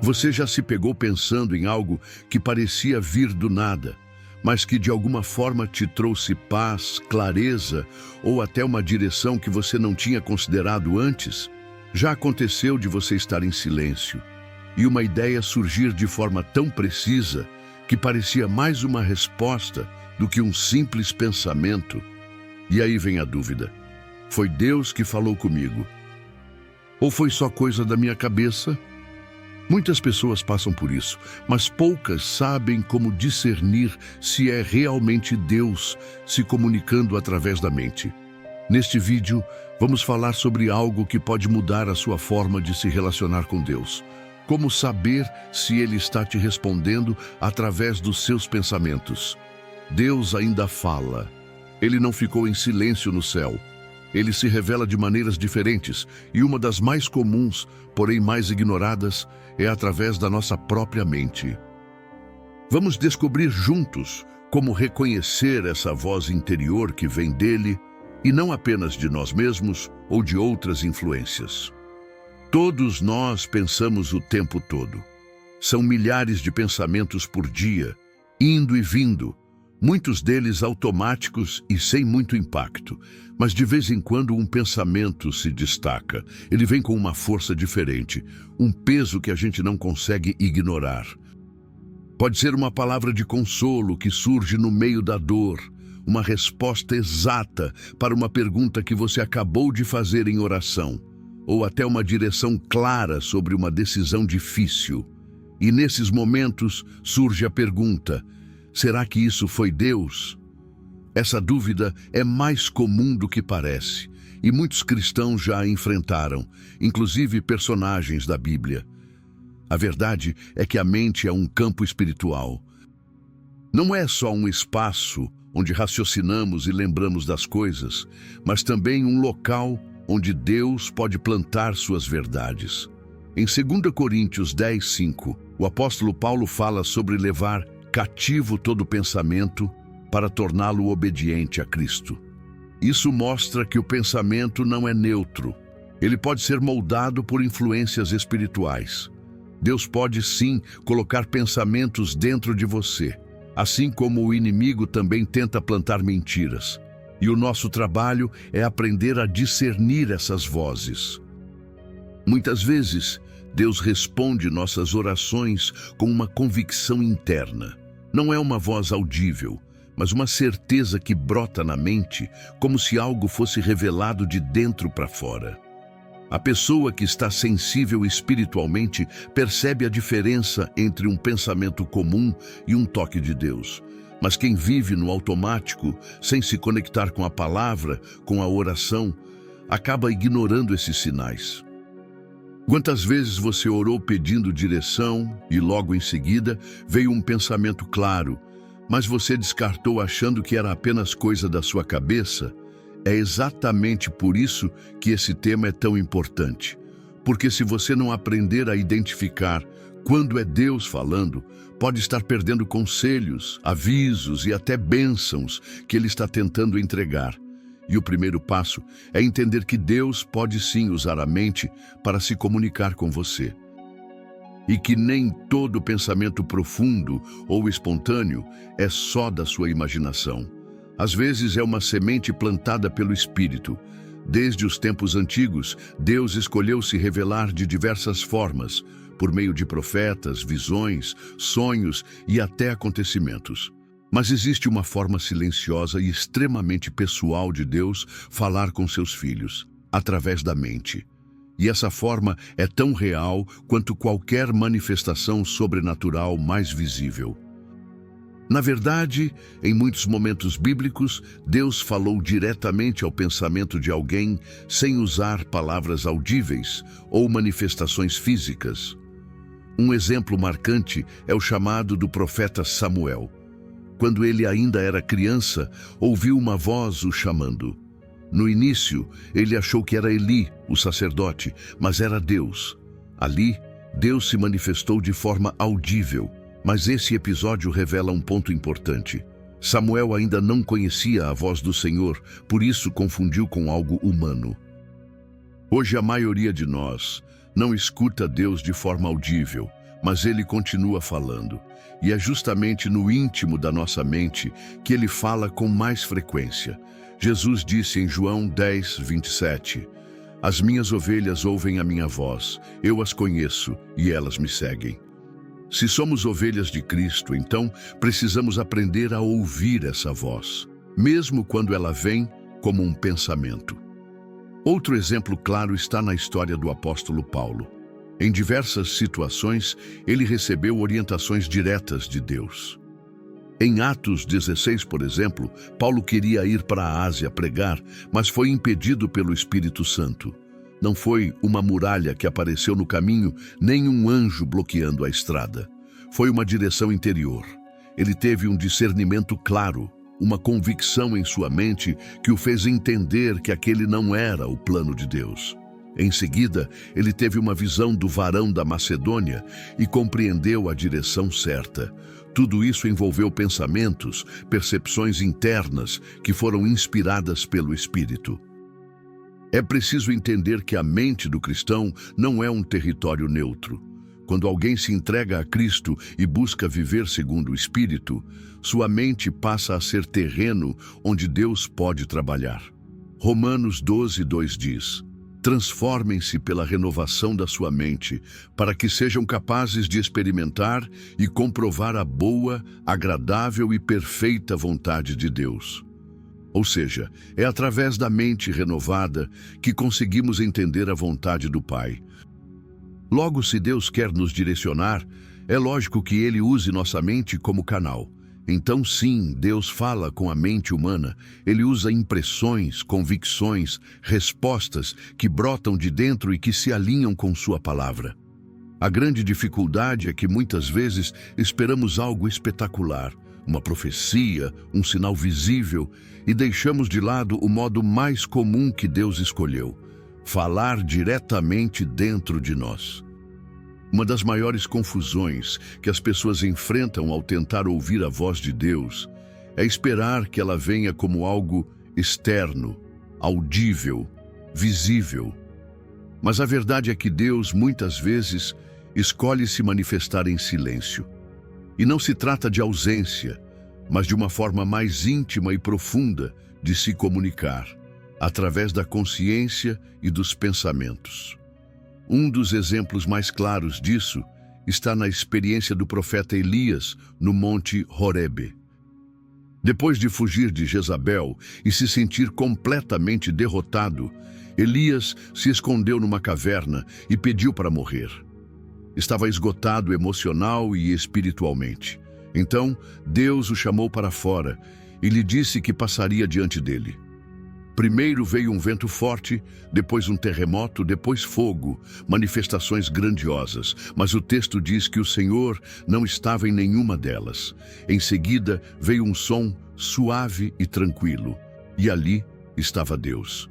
Você já se pegou pensando em algo que parecia vir do nada, mas que de alguma forma te trouxe paz, clareza ou até uma direção que você não tinha considerado antes? Já aconteceu de você estar em silêncio e uma ideia surgir de forma tão precisa que parecia mais uma resposta do que um simples pensamento? E aí vem a dúvida: foi Deus que falou comigo? Ou foi só coisa da minha cabeça? Muitas pessoas passam por isso, mas poucas sabem como discernir se é realmente Deus se comunicando através da mente. Neste vídeo, vamos falar sobre algo que pode mudar a sua forma de se relacionar com Deus. Como saber se Ele está te respondendo através dos seus pensamentos. Deus ainda fala. Ele não ficou em silêncio no céu. Ele se revela de maneiras diferentes, e uma das mais comuns, porém mais ignoradas, é através da nossa própria mente. Vamos descobrir juntos como reconhecer essa voz interior que vem dele, e não apenas de nós mesmos ou de outras influências. Todos nós pensamos o tempo todo. São milhares de pensamentos por dia, indo e vindo, muitos deles automáticos e sem muito impacto. Mas de vez em quando um pensamento se destaca. Ele vem com uma força diferente, um peso que a gente não consegue ignorar. Pode ser uma palavra de consolo que surge no meio da dor, uma resposta exata para uma pergunta que você acabou de fazer em oração, ou até uma direção clara sobre uma decisão difícil. E nesses momentos surge a pergunta: será que isso foi Deus? Essa dúvida é mais comum do que parece, e muitos cristãos já a enfrentaram, inclusive personagens da Bíblia. A verdade é que a mente é um campo espiritual. Não é só um espaço onde raciocinamos e lembramos das coisas, mas também um local onde Deus pode plantar suas verdades. Em 2 Coríntios 10:5, o apóstolo Paulo fala sobre levar cativo todo pensamento para torná-lo obediente a Cristo. Isso mostra que o pensamento não é neutro. Ele pode ser moldado por influências espirituais. Deus pode sim colocar pensamentos dentro de você, assim como o inimigo também tenta plantar mentiras. E o nosso trabalho é aprender a discernir essas vozes. Muitas vezes, Deus responde nossas orações com uma convicção interna. Não é uma voz audível, mas uma certeza que brota na mente, como se algo fosse revelado de dentro para fora. A pessoa que está sensível espiritualmente percebe a diferença entre um pensamento comum e um toque de Deus. Mas quem vive no automático, sem se conectar com a palavra, com a oração, acaba ignorando esses sinais. Quantas vezes você orou pedindo direção e logo em seguida veio um pensamento claro, mas você descartou achando que era apenas coisa da sua cabeça? É exatamente por isso que esse tema é tão importante. Porque se você não aprender a identificar quando é Deus falando, pode estar perdendo conselhos, avisos e até bênçãos que Ele está tentando entregar. E o primeiro passo é entender que Deus pode sim usar a mente para se comunicar com você. E que nem todo pensamento profundo ou espontâneo é só da sua imaginação. Às vezes é uma semente plantada pelo Espírito. Desde os tempos antigos, Deus escolheu se revelar de diversas formas, por meio de profetas, visões, sonhos e até acontecimentos. Mas existe uma forma silenciosa e extremamente pessoal de Deus falar com seus filhos, através da mente. E essa forma é tão real quanto qualquer manifestação sobrenatural mais visível. Na verdade, em muitos momentos bíblicos, Deus falou diretamente ao pensamento de alguém sem usar palavras audíveis ou manifestações físicas. Um exemplo marcante é o chamado do profeta Samuel. Quando ele ainda era criança, ouviu uma voz o chamando. No início, ele achou que era Eli, o sacerdote, mas era Deus. Ali, Deus se manifestou de forma audível, mas esse episódio revela um ponto importante. Samuel ainda não conhecia a voz do Senhor, por isso confundiu com algo humano. Hoje a maioria de nós não escuta Deus de forma audível, mas ele continua falando. E é justamente no íntimo da nossa mente que ele fala com mais frequência. Jesus disse em João 10, 27, "As minhas ovelhas ouvem a minha voz, eu as conheço e elas me seguem." Se somos ovelhas de Cristo, então precisamos aprender a ouvir essa voz, mesmo quando ela vem como um pensamento. Outro exemplo claro está na história do apóstolo Paulo. Em diversas situações, ele recebeu orientações diretas de Deus. Em Atos 16, por exemplo, Paulo queria ir para a Ásia pregar, mas foi impedido pelo Espírito Santo. Não foi uma muralha que apareceu no caminho, nem um anjo bloqueando a estrada. Foi uma direção interior. Ele teve um discernimento claro, uma convicção em sua mente que o fez entender que aquele não era o plano de Deus. Em seguida, ele teve uma visão do varão da Macedônia e compreendeu a direção certa. Tudo isso envolveu pensamentos, percepções internas que foram inspiradas pelo Espírito. É preciso entender que a mente do cristão não é um território neutro. Quando alguém se entrega a Cristo e busca viver segundo o Espírito, sua mente passa a ser terreno onde Deus pode trabalhar. Romanos 12, 2 diz: "Transformem-se pela renovação da sua mente, para que sejam capazes de experimentar e comprovar a boa, agradável e perfeita vontade de Deus." Ou seja, é através da mente renovada que conseguimos entender a vontade do Pai. Logo, se Deus quer nos direcionar, é lógico que Ele use nossa mente como canal. Então, sim, Deus fala com a mente humana. Ele usa impressões, convicções, respostas que brotam de dentro e que se alinham com sua palavra. A grande dificuldade é que muitas vezes esperamos algo espetacular, uma profecia, um sinal visível, e deixamos de lado o modo mais comum que Deus escolheu: falar diretamente dentro de nós. Uma das maiores confusões que as pessoas enfrentam ao tentar ouvir a voz de Deus é esperar que ela venha como algo externo, audível, visível. Mas a verdade é que Deus, muitas vezes, escolhe se manifestar em silêncio. E não se trata de ausência, mas de uma forma mais íntima e profunda de se comunicar, através da consciência e dos pensamentos. Um dos exemplos mais claros disso está na experiência do profeta Elias no Monte Horebe. Depois de fugir de Jezabel e se sentir completamente derrotado, Elias se escondeu numa caverna e pediu para morrer. Estava esgotado emocional e espiritualmente. Então, Deus o chamou para fora e lhe disse que passaria diante dele. Primeiro veio um vento forte, depois um terremoto, depois fogo, manifestações grandiosas, mas o texto diz que o Senhor não estava em nenhuma delas. Em seguida veio um som suave e tranquilo, e ali estava Deus.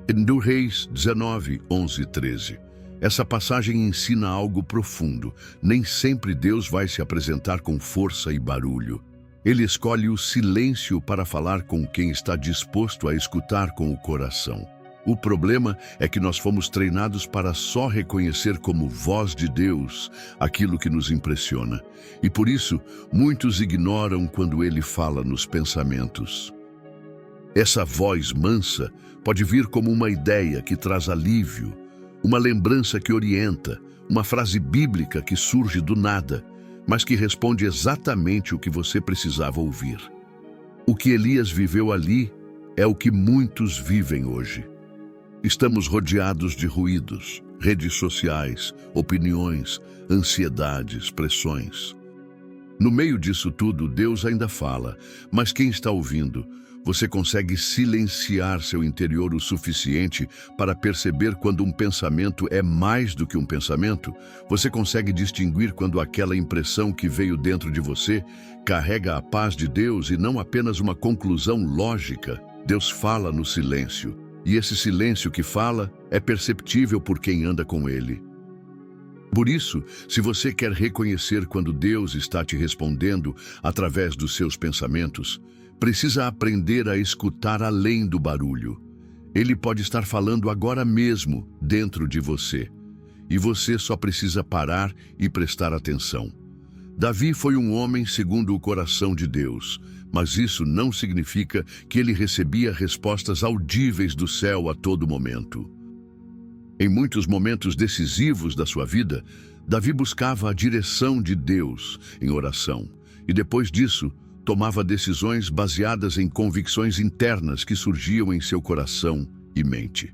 Em Reis 19, 11 e 13. Essa passagem ensina algo profundo. Nem sempre Deus vai se apresentar com força e barulho. Ele escolhe o silêncio para falar com quem está disposto a escutar com o coração. O problema é que nós fomos treinados para só reconhecer como voz de Deus aquilo que nos impressiona. E por isso, muitos ignoram quando ele fala nos pensamentos. Essa voz mansa pode vir como uma ideia que traz alívio, uma lembrança que orienta, uma frase bíblica que surge do nada, mas que responde exatamente o que você precisava ouvir. O que Elias viveu ali é o que muitos vivem hoje. Estamos rodeados de ruídos, redes sociais, opiniões, ansiedades, pressões. No meio disso tudo, Deus ainda fala, mas quem está ouvindo? Você consegue silenciar seu interior o suficiente para perceber quando um pensamento é mais do que um pensamento? Você consegue distinguir quando aquela impressão que veio dentro de você carrega a paz de Deus e não apenas uma conclusão lógica? Deus fala no silêncio, e esse silêncio que fala é perceptível por quem anda com Ele. Por isso, se você quer reconhecer quando Deus está te respondendo através dos seus pensamentos, precisa aprender a escutar além do barulho. Ele pode estar falando agora mesmo dentro de você. e você só precisa parar e prestar atenção. Davi foi um homem segundo o coração de Deus, mas isso não significa que ele recebia respostas audíveis do céu a todo momento. Em muitos momentos decisivos da sua vida, Davi buscava a direção de Deus em oração, e depois disso, tomava decisões baseadas em convicções internas que surgiam em seu coração e mente.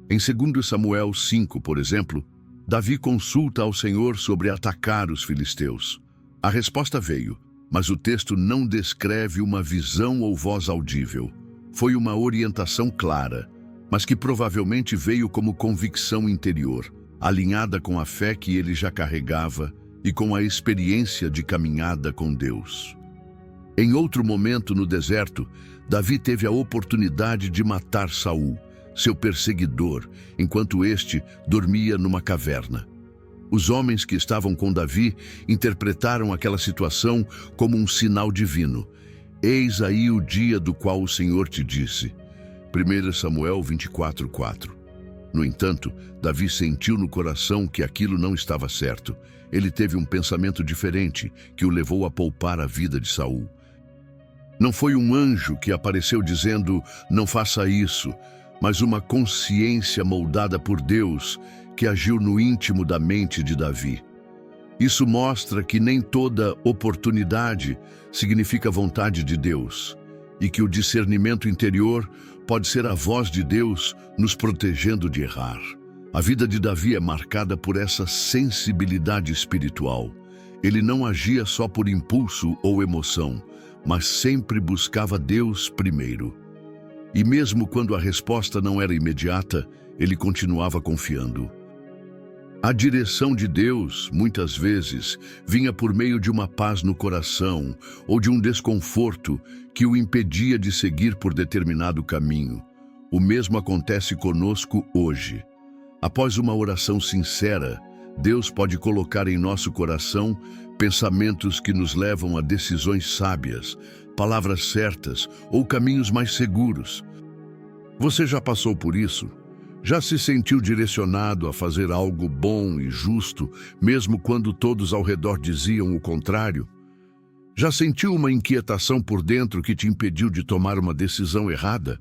Em 2 Samuel 5, por exemplo, Davi consulta ao Senhor sobre atacar os filisteus. A resposta veio, mas o texto não descreve uma visão ou voz audível. Foi uma orientação clara, mas que provavelmente veio como convicção interior, alinhada com a fé que ele já carregava e com a experiência de caminhada com Deus. Em outro momento no deserto, Davi teve a oportunidade de matar Saul, seu perseguidor, enquanto este dormia numa caverna. Os homens que estavam com Davi interpretaram aquela situação como um sinal divino. Eis aí o dia do qual o Senhor te disse. 1 Samuel 24:4. No entanto, Davi sentiu no coração que aquilo não estava certo. Ele teve um pensamento diferente que o levou a poupar a vida de Saul. Não foi um anjo que apareceu dizendo, não faça isso, mas uma consciência moldada por Deus que agiu no íntimo da mente de Davi. Isso mostra que nem toda oportunidade significa vontade de Deus, e que o discernimento interior pode ser a voz de Deus nos protegendo de errar. A vida de Davi é marcada por essa sensibilidade espiritual. Ele não agia só por impulso ou emoção, mas sempre buscava Deus primeiro. E mesmo quando a resposta não era imediata, ele continuava confiando. A direção de Deus, muitas vezes, vinha por meio de uma paz no coração ou de um desconforto que o impedia de seguir por determinado caminho. O mesmo acontece conosco hoje. Após uma oração sincera, Deus pode colocar em nosso coração pensamentos que nos levam a decisões sábias, palavras certas ou caminhos mais seguros. Você já passou por isso? Já se sentiu direcionado a fazer algo bom e justo, mesmo quando todos ao redor diziam o contrário? Já sentiu uma inquietação por dentro que te impediu de tomar uma decisão errada?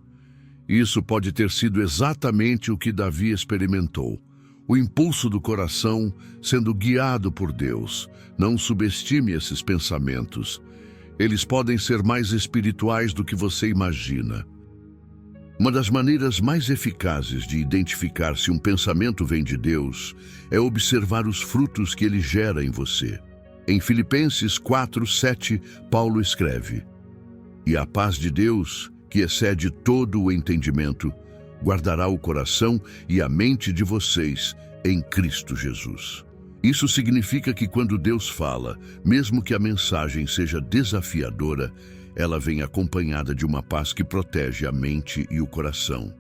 Isso pode ter sido exatamente o que Davi experimentou. O impulso do coração sendo guiado por Deus. Não subestime esses pensamentos. Eles podem ser mais espirituais do que você imagina. Uma das maneiras mais eficazes de identificar se um pensamento vem de Deus é observar os frutos que ele gera em você. Em Filipenses 4:7, Paulo escreve: "E a paz de Deus, que excede todo o entendimento, guardará o coração e a mente de vocês em Cristo Jesus." Isso significa que quando Deus fala, mesmo que a mensagem seja desafiadora, ela vem acompanhada de uma paz que protege a mente e o coração.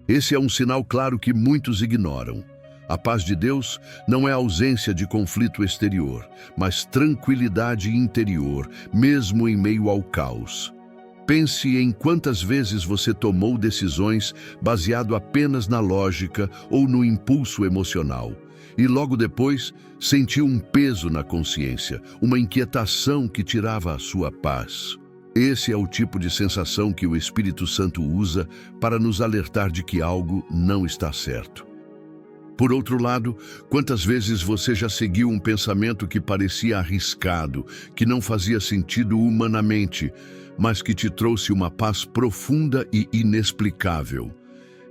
Esse é um sinal claro que muitos ignoram. A paz de Deus não é ausência de conflito exterior, mas tranquilidade interior, mesmo em meio ao caos. Pense em quantas vezes você tomou decisões baseado apenas na lógica ou no impulso emocional, e logo depois sentiu um peso na consciência, uma inquietação que tirava a sua paz. Esse é o tipo de sensação que o Espírito Santo usa para nos alertar de que algo não está certo. Por outro lado, quantas vezes você já seguiu um pensamento que parecia arriscado, que não fazia sentido humanamente, mas que te trouxe uma paz profunda e inexplicável?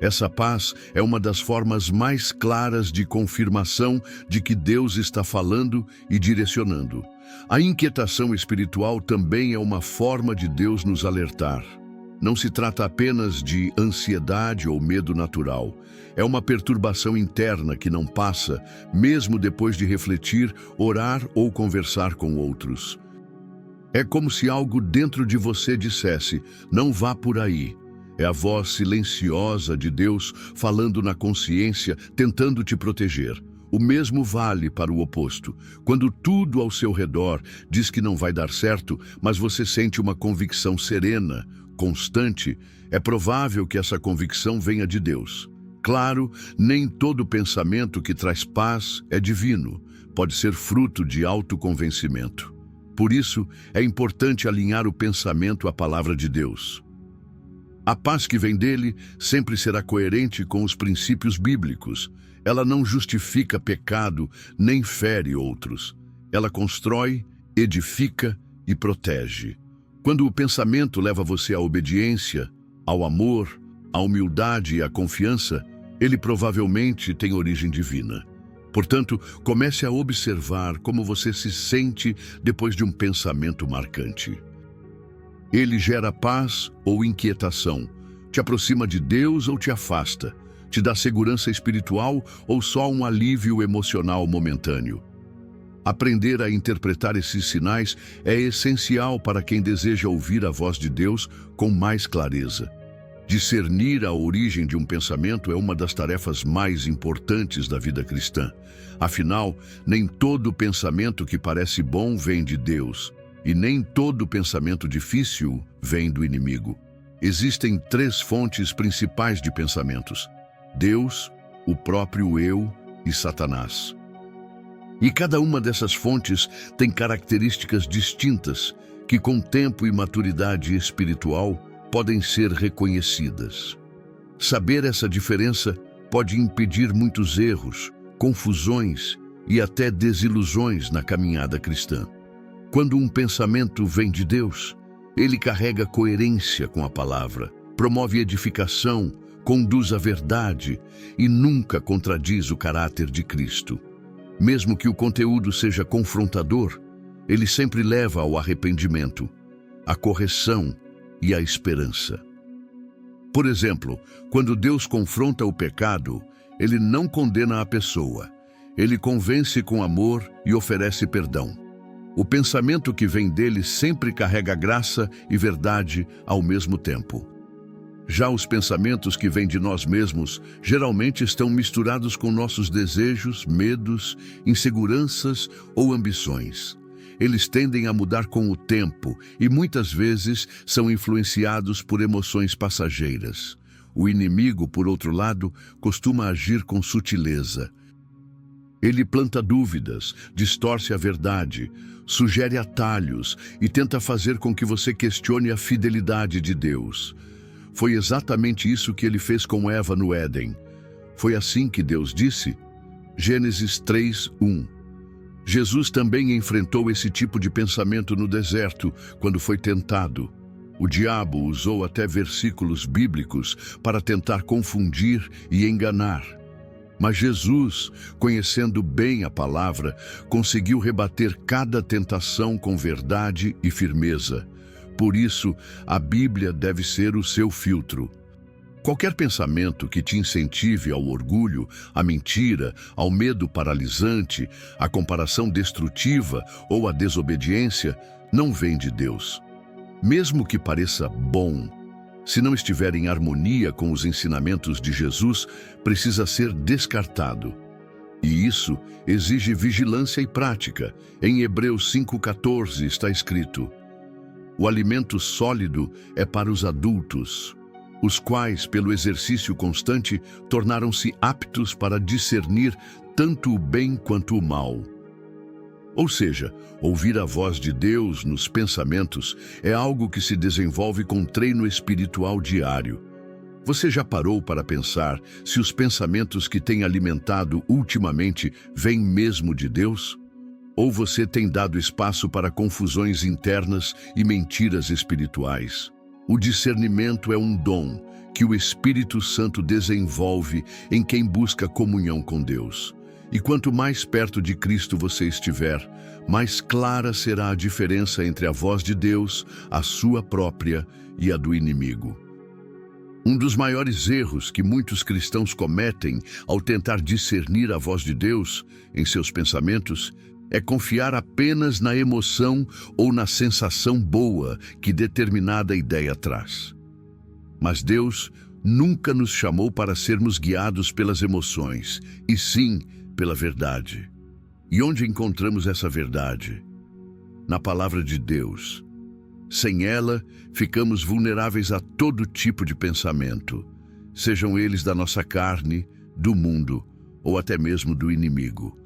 Essa paz é uma das formas mais claras de confirmação de que Deus está falando e direcionando. A inquietação espiritual também é uma forma de Deus nos alertar. Não se trata apenas de ansiedade ou medo natural. É uma perturbação interna que não passa, mesmo depois de refletir, orar ou conversar com outros. É como se algo dentro de você dissesse, não vá por aí. É a voz silenciosa de Deus falando na consciência, tentando te proteger. O mesmo vale para o oposto. Quando tudo ao seu redor diz que não vai dar certo, mas você sente uma convicção serena, constante, é provável que essa convicção venha de Deus. Claro, nem todo pensamento que traz paz é divino, pode ser fruto de autoconvencimento. Por isso, é importante alinhar o pensamento à palavra de Deus. A paz que vem dele sempre será coerente com os princípios bíblicos. Ela não justifica pecado nem fere outros. Ela constrói, edifica e protege. Quando o pensamento leva você à obediência, ao amor, à humildade e à confiança, ele provavelmente tem origem divina. Portanto, comece a observar como você se sente depois de um pensamento marcante. Ele gera paz ou inquietação, te aproxima de Deus ou te afasta, te dá segurança espiritual ou só um alívio emocional momentâneo. Aprender a interpretar esses sinais é essencial para quem deseja ouvir a voz de Deus com mais clareza. Discernir a origem de um pensamento é uma das tarefas mais importantes da vida cristã. Afinal, nem todo pensamento que parece bom vem de Deus, e nem todo pensamento difícil vem do inimigo. Existem 3 fontes principais de pensamentos: Deus, o próprio eu e Satanás. E cada uma dessas fontes tem características distintas que, com tempo e maturidade espiritual, podem ser reconhecidas. Saber essa diferença pode impedir muitos erros, confusões e até desilusões na caminhada cristã. Quando um pensamento vem de Deus, ele carrega coerência com a palavra, promove edificação, conduz à verdade e nunca contradiz o caráter de Cristo. Mesmo que o conteúdo seja confrontador, ele sempre leva ao arrependimento, à correção e à esperança. Por exemplo, quando Deus confronta o pecado, ele não condena a pessoa, ele convence com amor e oferece perdão. O pensamento que vem dele sempre carrega graça e verdade ao mesmo tempo. Já os pensamentos que vêm de nós mesmos geralmente estão misturados com nossos desejos, medos, inseguranças ou ambições. Eles tendem a mudar com o tempo e muitas vezes são influenciados por emoções passageiras. O inimigo, por outro lado, costuma agir com sutileza. Ele planta dúvidas, distorce a verdade, sugere atalhos e tenta fazer com que você questione a fidelidade de Deus. Foi exatamente isso que ele fez com Eva no Éden. Foi assim que Deus disse. Gênesis 3:1. Jesus também enfrentou esse tipo de pensamento no deserto, quando foi tentado. O diabo usou até versículos bíblicos para tentar confundir e enganar. Mas Jesus, conhecendo bem a palavra, conseguiu rebater cada tentação com verdade e firmeza. Por isso, a Bíblia deve ser o seu filtro. Qualquer pensamento que te incentive ao orgulho, à mentira, ao medo paralisante, à comparação destrutiva ou à desobediência, não vem de Deus. Mesmo que pareça bom, se não estiver em harmonia com os ensinamentos de Jesus, precisa ser descartado. E isso exige vigilância e prática. Em Hebreus 5:14 está escrito: o alimento sólido é para os adultos, os quais, pelo exercício constante, tornaram-se aptos para discernir tanto o bem quanto o mal. Ou seja, ouvir a voz de Deus nos pensamentos é algo que se desenvolve com treino espiritual diário. Você já parou para pensar se os pensamentos que tem alimentado ultimamente vêm mesmo de Deus? Ou você tem dado espaço para confusões internas e mentiras espirituais? O discernimento é um dom que o Espírito Santo desenvolve em quem busca comunhão com Deus. E quanto mais perto de Cristo você estiver, mais clara será a diferença entre a voz de Deus, a sua própria e a do inimigo. Um dos maiores erros que muitos cristãos cometem ao tentar discernir a voz de Deus em seus pensamentos é confiar apenas na emoção ou na sensação boa que determinada ideia traz. Mas Deus nunca nos chamou para sermos guiados pelas emoções, e sim pela verdade. E onde encontramos essa verdade? Na palavra de Deus. Sem ela, ficamos vulneráveis a todo tipo de pensamento. sejam eles da nossa carne, do mundo ou até mesmo do inimigo.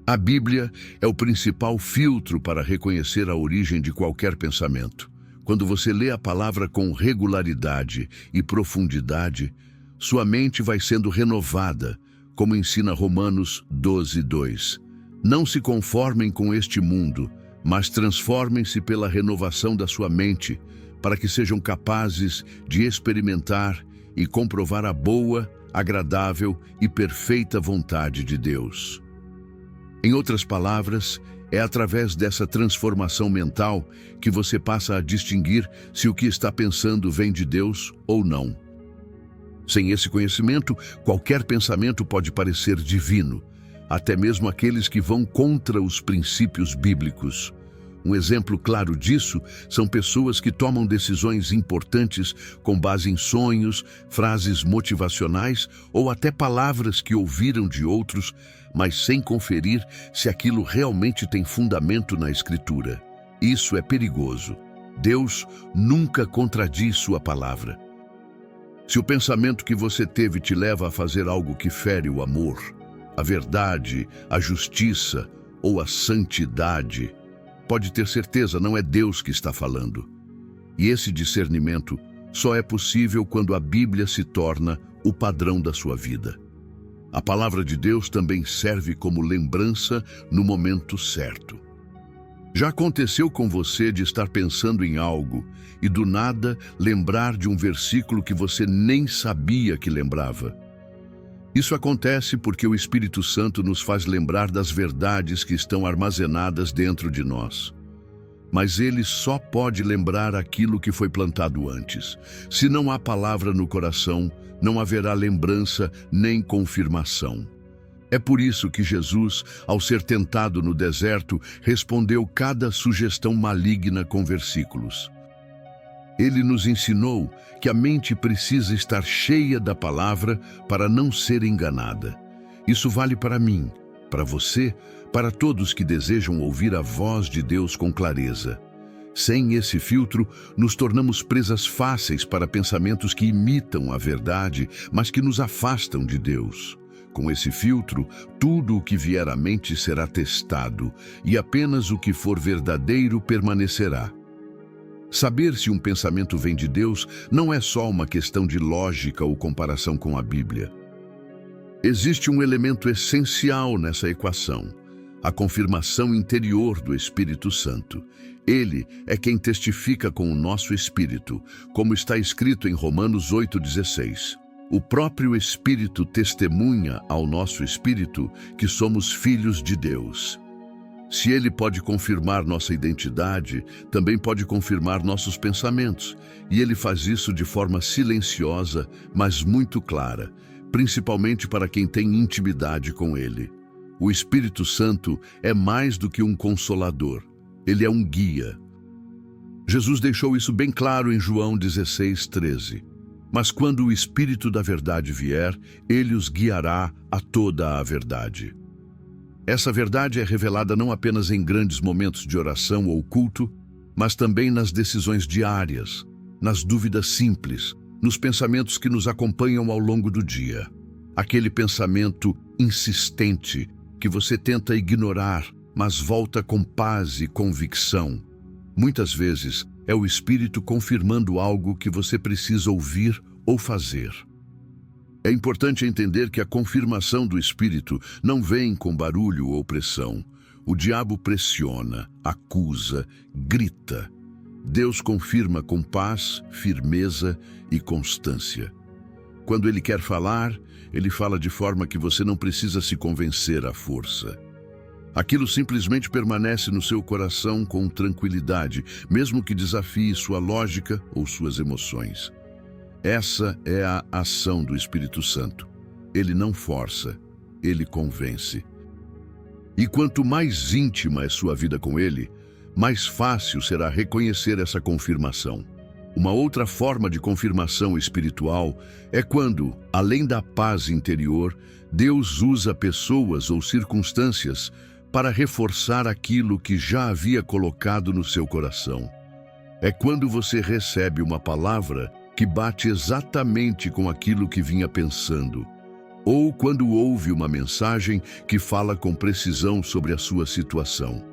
A Bíblia é o principal filtro para reconhecer a origem de qualquer pensamento. Quando você lê a palavra com regularidade e profundidade, sua mente vai sendo renovada, como ensina Romanos 12:2. Não se conformem com este mundo, mas transformem-se pela renovação da sua mente, para que sejam capazes de experimentar e comprovar a boa, agradável e perfeita vontade de Deus. Em outras palavras, é através dessa transformação mental que você passa a distinguir se o que está pensando vem de Deus ou não. Sem esse conhecimento, qualquer pensamento pode parecer divino, até mesmo aqueles que vão contra os princípios bíblicos. Um exemplo claro disso são pessoas que tomam decisões importantes com base em sonhos, frases motivacionais ou até palavras que ouviram de outros, mas sem conferir se aquilo realmente tem fundamento na Escritura. Isso é perigoso. Deus nunca contradiz sua palavra. Se o pensamento que você teve te leva a fazer algo que fere o amor, a verdade, a justiça ou a santidade, pode ter certeza, não é Deus que está falando. E esse discernimento só é possível quando a Bíblia se torna o padrão da sua vida. A palavra de Deus também serve como lembrança no momento certo. Já aconteceu com você de estar pensando em algo e do nada lembrar de um versículo que você nem sabia que lembrava? Isso acontece porque o Espírito Santo nos faz lembrar das verdades que estão armazenadas dentro de nós. Mas ele só pode lembrar aquilo que foi plantado antes. Se não há palavra no coração, não haverá lembrança nem confirmação. É por isso que Jesus, ao ser tentado no deserto, respondeu cada sugestão maligna com versículos. Ele nos ensinou que a mente precisa estar cheia da palavra para não ser enganada. Isso vale para mim, para você, para todos que desejam ouvir a voz de Deus com clareza. Sem esse filtro, nos tornamos presas fáceis para pensamentos que imitam a verdade, mas que nos afastam de Deus. Com esse filtro, tudo o que vier à mente será testado, e apenas o que for verdadeiro permanecerá. Saber se um pensamento vem de Deus não é só uma questão de lógica ou comparação com a Bíblia. Existe um elemento essencial nessa equação: a confirmação interior do Espírito Santo. Ele é quem testifica com o nosso espírito, como está escrito em Romanos 8,16. O próprio Espírito testemunha ao nosso espírito que somos filhos de Deus. Se ele pode confirmar nossa identidade, também pode confirmar nossos pensamentos, e ele faz isso de forma silenciosa, mas muito clara, principalmente para quem tem intimidade com ele. O Espírito Santo é mais do que um consolador, ele é um guia. Jesus deixou isso bem claro em João 16:13. Mas quando o Espírito da verdade vier, ele os guiará a toda a verdade. Essa verdade é revelada não apenas em grandes momentos de oração ou culto, mas também nas decisões diárias, nas dúvidas simples, nos pensamentos que nos acompanham ao longo do dia. Aquele pensamento insistente que você tenta ignorar, mas volta com paz e convicção. Muitas vezes é o Espírito confirmando algo que você precisa ouvir ou fazer. É importante entender que a confirmação do Espírito não vem com barulho ou pressão. O diabo pressiona, acusa, grita. Deus confirma com paz, firmeza e constância. Quando ele quer falar, ele fala de forma que você não precisa se convencer à força. Aquilo simplesmente permanece no seu coração com tranquilidade, mesmo que desafie sua lógica ou suas emoções. Essa é a ação do Espírito Santo. Ele não força, ele convence. E quanto mais íntima é sua vida com ele, mais fácil será reconhecer essa confirmação. Uma outra forma de confirmação espiritual é quando, além da paz interior, Deus usa pessoas ou circunstâncias para reforçar aquilo que já havia colocado no seu coração. É quando você recebe uma palavra que bate exatamente com aquilo que vinha pensando, ou quando ouve uma mensagem que fala com precisão sobre a sua situação.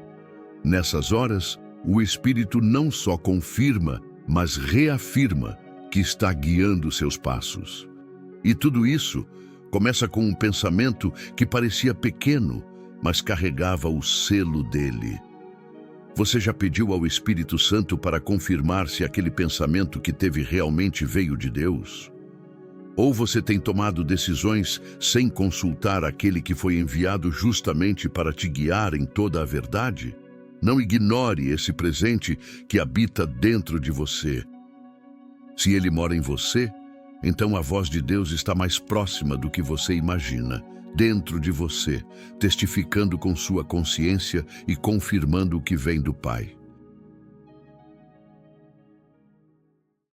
Nessas horas, o Espírito não só confirma, mas reafirma que está guiando seus passos. E tudo isso começa com um pensamento que parecia pequeno, mas carregava o selo dele. Você já pediu ao Espírito Santo para confirmar se aquele pensamento que teve realmente veio de Deus? Ou você tem tomado decisões sem consultar aquele que foi enviado justamente para te guiar em toda a verdade? Não ignore esse presente que habita dentro de você. Se ele mora em você, então a voz de Deus está mais próxima do que você imagina, dentro de você, testificando com sua consciência e confirmando o que vem do Pai.